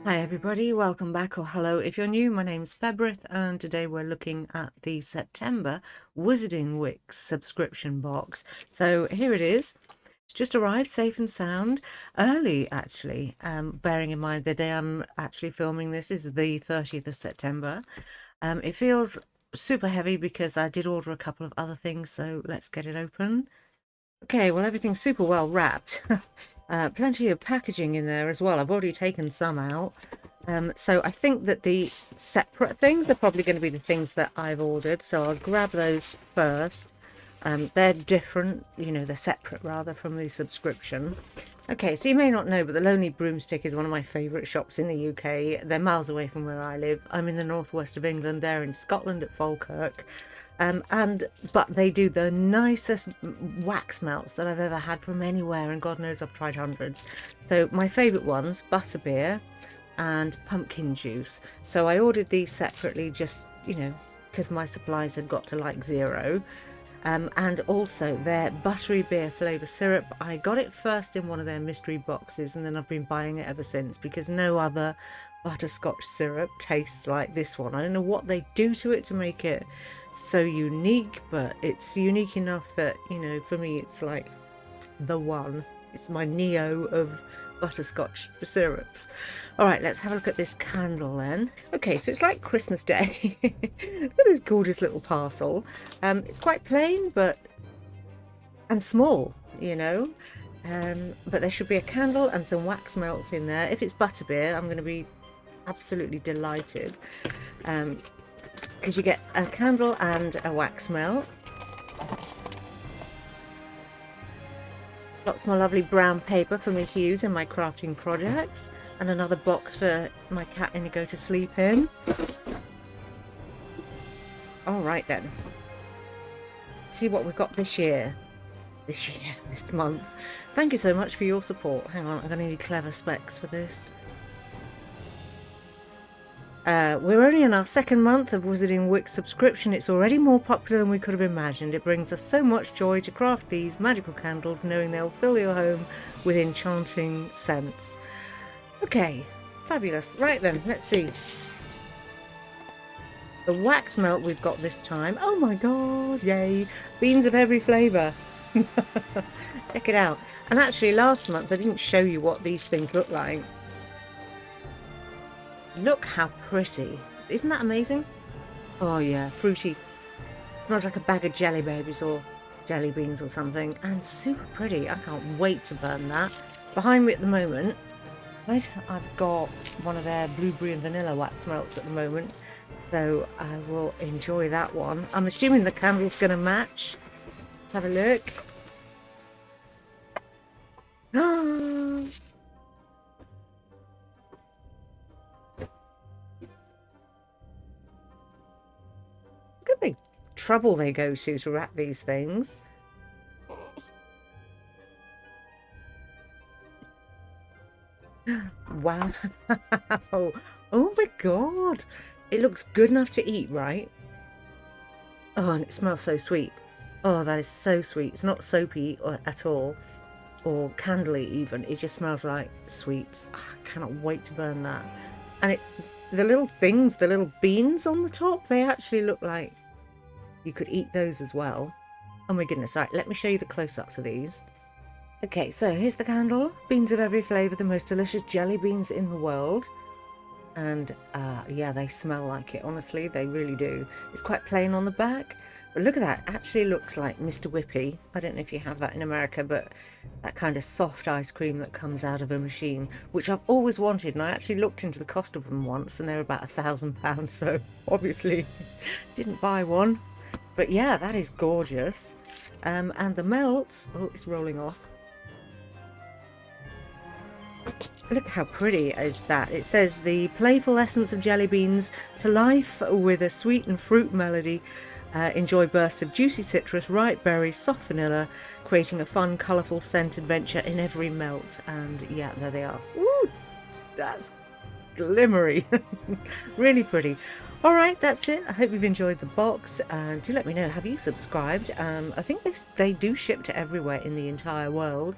Hi everybody, welcome back or hello if you're new. My name's Febrith and today we're looking at the September Wizarding Wicks subscription box. So here it is. It's just arrived safe and sound early actually, bearing in mind the day I'm actually filming this is the 30th of September. It feels super heavy because I did order a couple of other things, so let's get it open. Okay, well everything's super well wrapped. Plenty of packaging in there as well. I've already taken some out. So I think that the separate things are probably going to be the things that I've ordered. So I'll grab those first. They're different, you know, they're separate rather from the subscription. Okay, so you may not know, but the Lonely Broomstick is one of my favourite shops in the UK. They're miles away from where I live. I'm in the northwest of England. They're in Scotland at Falkirk. But they do the nicest wax melts that I've ever had from anywhere, and God knows I've tried hundreds. So my favourite ones, butterbeer and pumpkin juice. So I ordered these separately just, you know, because my supplies had got to like zero. And also their buttery beer flavour syrup. I got it first in one of their mystery boxes and then I've been buying it ever since because no other butterscotch syrup tastes like this one. I don't know what they do to it to make it so unique, but it's unique enough that, you know, for me it's like the one. It's my Neo of butterscotch syrups. All right, let's have a look at this candle then. Okay, so it's like Christmas Day. Look at this gorgeous little parcel. It's quite plain and small, you know, but there should be a candle and some wax melts in there. If it's butterbeer, I'm going to be absolutely delighted, because you get a candle and a wax melt. Lots more lovely brown paper for me to use in my crafting projects, and another box for my cat Inigo to sleep in. All right then, see what we've got this month. Thank you so much for your support. Hang on, I'm going to need clever specs for this. We're only in our second month of Wizarding Wicks subscription. It's already more popular than we could have imagined. It brings us so much joy to craft these magical candles, knowing they'll fill your home with enchanting scents. Okay, fabulous. Right then, let's see. The wax melt we've got this time. Oh my god, yay. Beans of every flavour. Check it out. And actually last month I didn't show you what these things look like. Look how pretty. Isn't that amazing? Oh yeah, fruity. Smells like a bag of jelly babies or jelly beans or something. And super pretty. I can't wait to burn that. Behind me at the moment, right, I've got one of their blueberry and vanilla wax melts at the moment. So I will enjoy that one. I'm assuming the candle's going to match. Let's have a look. Ah! Look at the trouble they go to wrap these things. Wow. Oh my god. It looks good enough to eat, right? Oh, and it smells so sweet. Oh, that is so sweet. It's not soapy at all, or candly even. It just smells like sweets. Oh, I cannot wait to burn that. And the little things, the little beans on the top, they actually look like you could eat those as well. Oh my goodness. All right, let me show you the close-ups of these. Okay, so here's the candle. Beans of every flavour, the most delicious jelly beans in the world. And yeah, they smell like it, honestly, they really do. It's quite plain on the back, but look at that. It actually looks like Mr. Whippy. I don't know if you have that in America, but that kind of soft ice cream that comes out of a machine, which I've always wanted. And I actually looked into the cost of them once and they're about £1,000, so obviously didn't buy one. But yeah, that is gorgeous. And the melts, oh, it's rolling off. Look how pretty is that. It says the playful essence of jelly beans to life with a sweet and fruit melody. Enjoy bursts of juicy citrus, ripe berries, soft vanilla, creating a fun, colourful scent adventure in every melt. And yeah, there they are. Ooh, that's glimmery. Really pretty. All right, that's it. I hope you've enjoyed the box, and do let me know, have you subscribed? I think they do ship to everywhere in the entire world.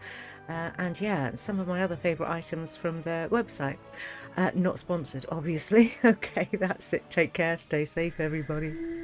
And yeah, some of my other favourite items from their website. Not sponsored, obviously. Okay, that's it. Take care. Stay safe, everybody.